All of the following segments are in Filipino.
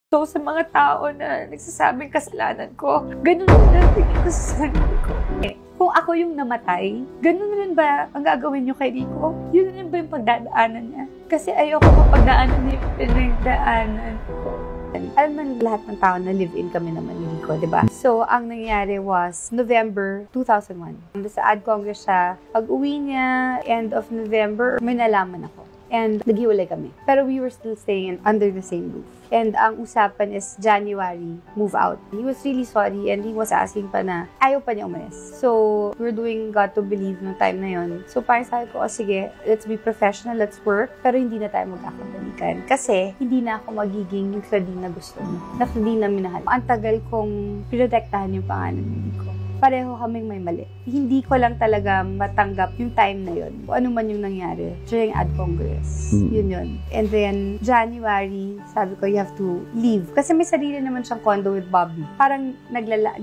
So, sa mga tao na nagsasabing kasalanan ko, ganun na tingin ko sa sarili ko. Kung ako yung namatay, ganun rin ba ang gagawin niyo kay Rico? Yun rin ba yung pagdadaanan niya? Kasi ayoko mapagdaanan niya yung pinagdaanan ko. Alam mo, lahat ng tao na live-in kami naman ni Rico, di ba? So, ang nangyari was November 2001. Sa Ad Congress siya, pag-uwi niya, end of November, may nalaman ako. And naghiwalay kami. Pero we were still staying under the same roof. And ang usapan is January, move out. He was really sorry and he was asking pa na ayaw pa niya umalis. So, we're doing God to Believe no time na yon. So, parang sabi ko, sige, let's be professional, let's work. Pero hindi na tayo magkakabalikan. Kasi, hindi na ako magiging yung Claudine na gusto mo. Na Claudine na minahal. Ang tagal kong pinotektahan yung pangalan ni Rico. Pareho kaming may mali. Hindi ko lang talaga matanggap yung time na yun. Kung ano man yung nangyari during Ad Congress. Yun yun. And then, January, sabi ko, you have to leave. Kasi may sarili naman siyang condo with Bobby. Parang naglalag.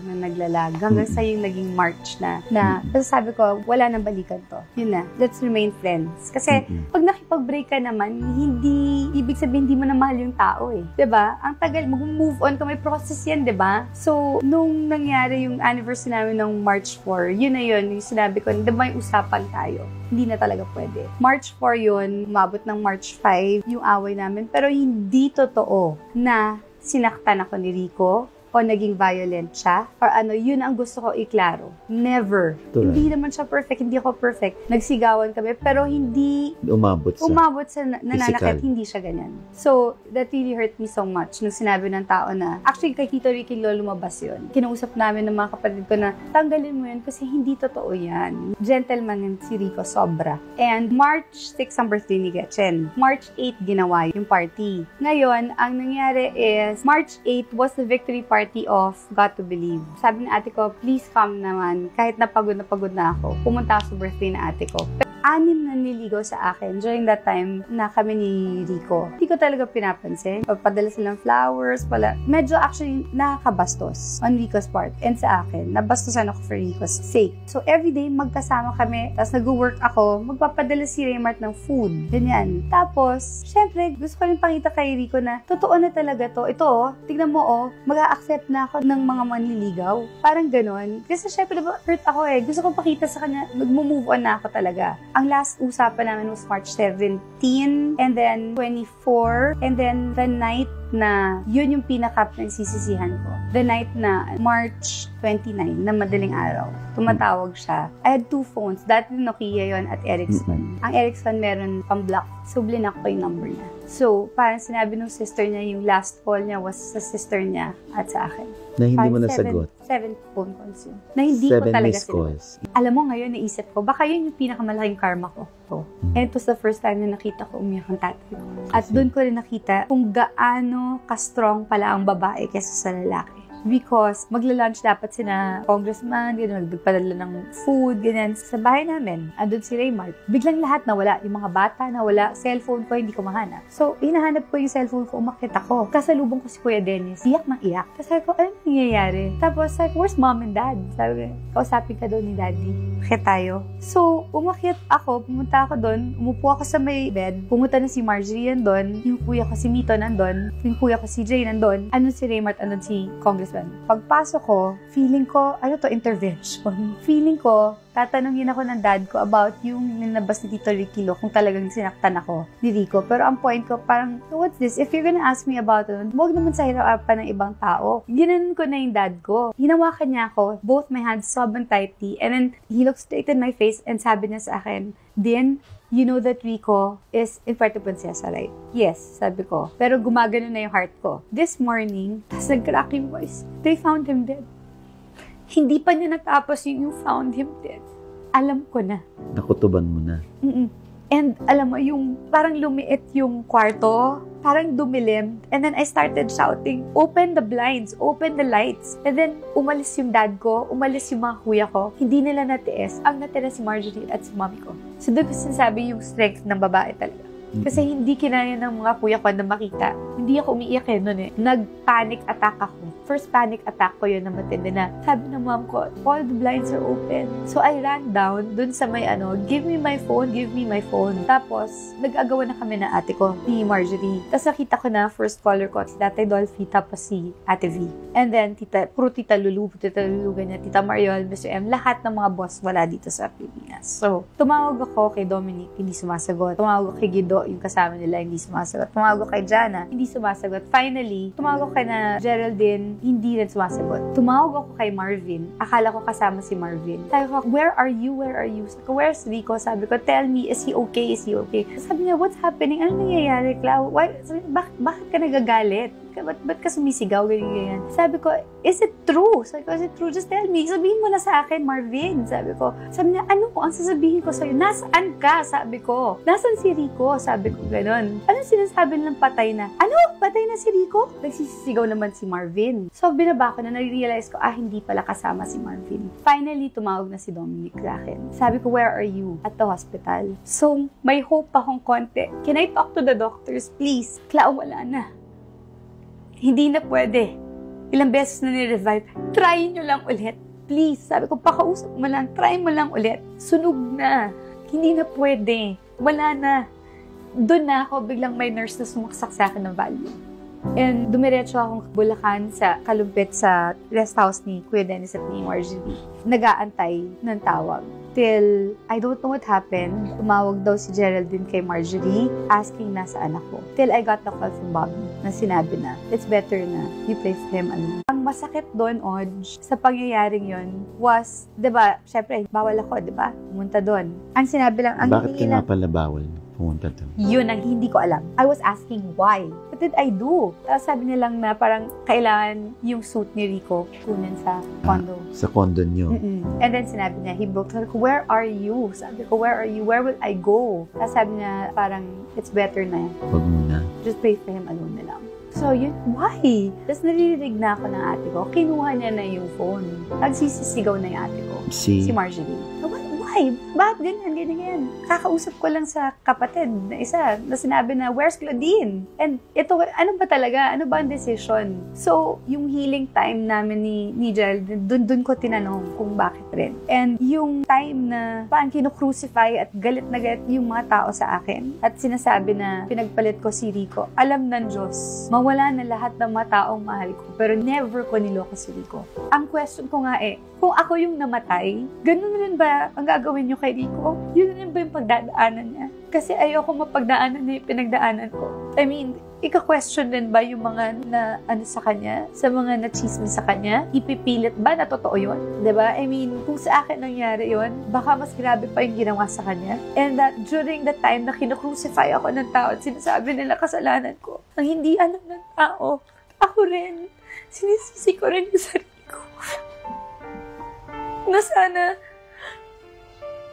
Hanggang sa yung naging March na. Kasi sabi ko, wala nang balikan to. Yun na. Let's remain friends. Kasi, pag nakipag-break ka naman, hindi, ibig sabihin, hindi mo na mahal yung tao eh. Diba? Ang tagal, mag-move on ka, may process yan, diba? So, nung nangyari yung anniversary namin ng March 4, yun na yun, yung sinabi ko, may usapan tayo. Hindi na talaga pwede. March 4 yun, umabot ng March 5, yung away namin. Pero hindi totoo na sinaktan ako ni Rico o naging violent siya, or ano, yun ang gusto ko iklaro. Never. Hindi naman siya perfect, hindi ako perfect. Nagsigawan kami, pero hindi umabot sa nananakit, hindi siya ganyan. So, that really hurt me so much nung sinabi ng tao na, actually, kay Tito Ricky lumabas yun. Kinausap namin ng mga kapatid ko na, tanggalin mo yun kasi hindi totoo yan. Gentleman yung si Rico, sobra. And March 6 ang birthday ni Getchen. March 8 ginawa yung party. Ngayon, ang nangyari is, March 8 was the victory party of God to Believe. Sabi ng ate ko, please come naman. Kahit napagod na ako, pumunta ako sa birthday na ate ko. 6 na niligaw sa akin during that time na kami ni Rico. Hindi ko talaga pinapansin. Padala silang flowers, medyo actually nakakabastos on Rico's part and sa akin. Nabastusan ako for Rico's sake. So everyday magkasama kami, tapos nag-work ako, magpapadala si Raymart ng food. Ganyan. Tapos, syempre, gusto ko rin pakita kay Rico na totoo na talaga to. Ito, tignan mo mag-a-accept na ako ng mga manliligaw. Parang ganon. Kasi syempre, hurt ako eh. Gusto ko pakita sa kanya, mag-move on na ako talaga. Ang last usapan namin was March 17, and then 24, and then the night na yun yung pinaka-nagsisisihan ko. The night na March 29, na madaling araw, tumatawag siya. I had 2 phones. Dati Nokia yon at Ericsson. Ang Ericsson meron pang-block. So, blinak ko yung number niya. So, parang sinabi ng sister niya, yung last call niya was sa sister niya at sa akin. Na hindi mo nasagot? 7 phone calls yun. Na hindi ko talaga sinagot. Alam mo ngayon, naisip ko, baka yun yung pinakamalaking karma ko. And it was the first time na nakita ko umiyak ang tatay ko. At doon ko rin nakita kung gaano ka-strong pala ang babae kaysa sa lalaki. Because magla-lunch dapat sina congressman, nagpadala ng food, ganyan. Sa bahay namin, andun si Raymart. Biglang lahat nawala. Yung mga bata nawala. Cellphone ko, hindi ko mahanap. So, hinahanap ko yung cellphone ko, umakyat ako. Kasalubong ko si Kuya Dennis. Iyak na iyak. Tapos sabi ko, ano nangyayari? Tapos sabi ko, where's mom and dad? Sabi ko, kausapin ka daw ni daddy. Umakyat tayo. So, umakyat ako, pumunta ako doon, umupo ako sa may bed. Pumunta na si Marjorie nandun. Yung kuya ko si Mito nandun. Yung kuya ko si Jay nandun. Andun si Raymart, andun si congressman. Pagpasok ko, feeling ko, intervention. Feeling ko, tatanungin ako ng dad ko about yung ninabas ni Tito Ricky kung talagang sinaktan ako ni Rico. Pero ang point ko, parang, what's this? If you're gonna ask me about it, huwag naman sa hirapan ng ibang tao. Ginanon ko na yung dad ko. Hinawakan niya ako, both my hands sobrang tightly, and then he looked straight in my face and sabi niya sa akin, Din, you know that Rico is in Puerto Princesa, right? Yes, sabi ko. Pero gumagano na yung heart ko. This morning, tas nag-crack yung voice. They found him dead. Hindi pa niya natapos yung found him dead. Alam ko na. Nakutuban mo na. And alam mo, yung parang lumiit yung kwarto, parang dumilim. And then I started shouting, open the blinds, open the lights. And then umalis yung dad ko, umalis yung mga kuya ko. Hindi nila natiis. Ang natira si Marjorie at si mommy ko. So doon ko sinasabi yung strength ng babae talaga. Kasi hindi kinaya ng mga kuya ko na makita. Hindi ako umiiyak noon eh. Nag-panic attack ako. first panic attack ko yun na matindi na. Sabi ng mom ko, all the blinds are open. So I ran down dun sa may give me my phone, give me my phone. Tapos, nag-agawan na kami na ate ko, ni Marjorie. Tapos nakita ko na first caller ko, si Tatay Dolphy, tapos si Ate V. And then, puro Tita Lulu, ganyan, Tita Mariol, Mr. M, lahat ng mga boss wala dito sa Pilipinas. So, tumawag ako kay Dominic, hindi sumasagot. Tumawag ako kay Guido, yung kasama nila, hindi sumasagot. Tumawag ako kay Jana, hindi sumasagot. Finally, tumawag ako kay na Geraldine, hindi rin sumasagot. Tumawag ako kay Marvin, akala ko kasama si Marvin. Sabi ko, where are you? Where are you? Sabi ko, where's Rico? Sabi ko, tell me, is he okay? Is he okay? Sabi niya, what's happening? Ano nangyayari, Clau? Sabi, bakit ka nagagalit? Ba't ka sumisigaw? Ganyan. Sabi ko, is it true? Sabi ko, is it true? Just tell me. Sabihin mo na sa akin, Marvin. Sabi niya, ano ang sasabihin ko sa'yo? Nasaan ka? Sabi ko. Nasaan si Rico? Sabi ko, ganon. Ano sinasabi ng patay na? Ano? Patay na si Rico? Nagsisigaw naman si Marvin. So, binaba ko na nare-realize ko, hindi pala kasama si Marvin. Finally, tumawag na si Dominic sa akin. Sabi ko, where are you? At the hospital. So, may hope akong konti. Can I talk to the doctors, please? Clau, wala na. Hindi na pwede. Ilang beses na ni-revive. Try nyo lang ulit. Please. Sabi ko, pakausap mo lang. Try mo lang ulit. Sunog na. Hindi na pwede. Wala na. Doon na ako, biglang may nurse na sumaksak sa akin ng Valium. And dumiretso akong Bulacan sa Kalumpit sa rest house ni Kuya Dennis at ni Marjorie. Nag-aantay ng tawag. Till, I don't know what happened, tumawag daw si Geraldine kay Marjorie asking nasaan ako. Till I got the call from Bobby na sinabi na, it's better na you pray for him alone. Ang masakit doon, Oj, sa pangyayaring yon was, diba, syempre, bawal ako, diba? Pumunta doon. Ang sinabi lang, ang bakit ka nga pala bawal pumunta doon? Yun ang hindi ko alam. I was asking why. What did I do? Tapos sabi nilang na parang kailangan yung suit ni Rico kunin sa condo. Sa condo niyo? And then sinabi niya, he broke. Sabi ko, where are you? Sabi ko, where are you? Where will I go? Tapos sabi niya, parang, it's better na. Wag muna. Just pray for him alone na lang. So, yun, why? Tapos naririnig na ako ng ate ko. Kinuha niya na yung phone. Nagsisisigaw na yung ate ko. Si Marjorie. Why? Bakit ganyan? Kakausap ko lang sa kapatid na isa na sinabi na, where's Claudine? And ito, ano ba talaga? Ano ba ang decision? So, yung healing time namin ni Gerald, dun ko tinanong kung bakit rin. And yung time na parang kinukrucify at galit na galit yung mga tao sa akin at sinasabi na pinagpalit ko si Rico, alam ng Diyos, mawala na lahat ng mga taong mahal ko, pero never ko niloko si Rico. Ang question ko nga kung ako yung namatay, ganun rin ba ang gagawin niyo kay Rico? Yun rin ba yung pagdadaanan niya? Kasi ayoko mapagdaanan niya yung pinagdaanan ko. I mean, ika-question din ba yung mga na sa kanya? Sa mga na-chismis sa kanya? Ipipilit ba na totoo yun? Diba? I mean, kung sa akin nangyari yun, baka mas grabe pa yung ginawa sa kanya. And that during the time na kinukrucify ako ng tao at sinasabi nila kasalanan ko, ang hindi alam ng tao, ako rin, sinisisi ko rin yung sarili ko. Na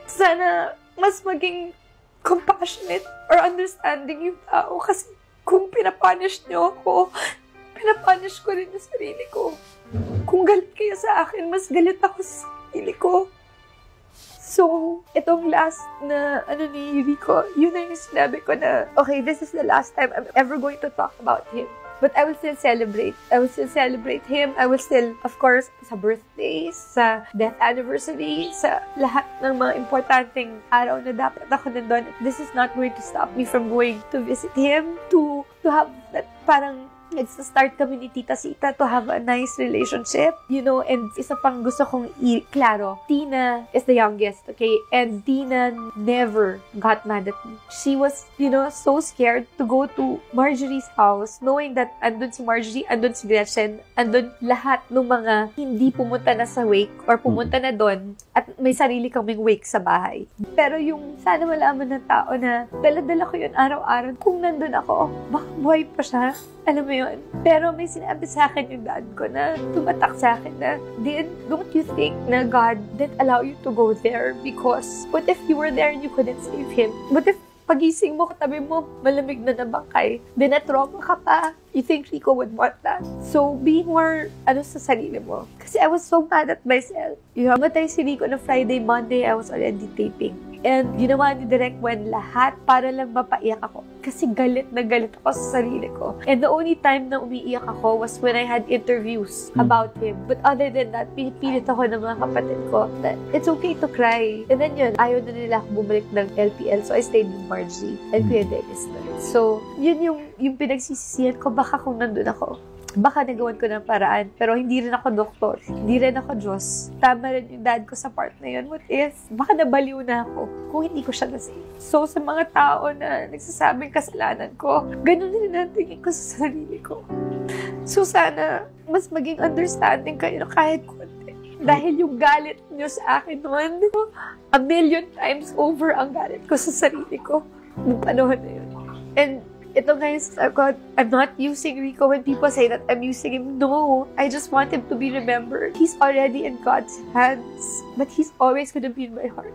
sana mas maging compassionate or understanding yung tao kasi kung pinapunish niyo ako, pinapunish ko rin yung sarili ko. Kung galit kayo sa akin, mas galit ako sa sarili ko. So, itong last na ni Rico, yun na yung sinabi ko na, okay, this is the last time I'm ever going to talk about him. But I will still celebrate. I will still celebrate him. I will still, of course, sa birthdays, sa death anniversary, sa lahat ng mga importanteng araw na dapat ako nandun. This is not going to stop me from going to visit him, to have that parang nagsa-start kami ni Tita Sita to have a nice relationship, you know, and isa pang gusto kong klaro, Tina is the youngest, okay, and Tina never got mad at me. She was, you know, so scared to go to Marjorie's house, knowing that andun si Marjorie, andun si Gretchen, andun lahat ng mga hindi pumunta na sa wake or pumunta na doon at may sarili kaming wake sa bahay. Pero yung sana malaman ng tao na dala-dala ko yun araw-araw, kung nandun ako, baka buhay pa siya. Alam mo yun? Pero may sinabi sa akin yung dad ko na tumatak sa akin na, don't you think na God didn't allow you to go there because what if you were there and you couldn't save him? What if pagising mo, katabi mo, malamig na nabangkay, dinatrauma ka pa? You think Rico would want that? So, be more, sa sarili mo. Kasi I was so mad at myself. You know, matay si Rico na Friday, Monday, I was already taping. And ginawa ni Direk Gwen lahat para lang mapaiyak ako. Kasi galit na galit ako sa sarili ko. And the only time na umiiyak ako was when I had interviews about him. But other than that, pinipilit ako ng mga kapatid ko that it's okay to cry. And then yun, ayaw na nila ako bumalik ng LPL. So I stayed with Margie and Kuya Dennis na. So, yun yung pinagsisisihan ko. Baka kung nandun ako, baka nagawan ko ng paraan. Pero hindi rin ako doktor. Hindi rin ako Diyos. Tama rin yung dad ko sa part na yun. What if? Baka nabaliw na ako kung hindi ko siya nasave. So, sa mga tao na nagsasabing kasalanan ko, ganun din ang tingin ko sa sarili ko. So, sana mas maging understanding kayo kahit konti. Dahil yung galit nyo sa akin noon, a million times over ang galit ko sa sarili ko nung panahon na yun. And ito guys, I'm not using Rico when people say that I'm using him. No, I just want him to be remembered. He's already in God's hands, but he's always gonna be in my heart.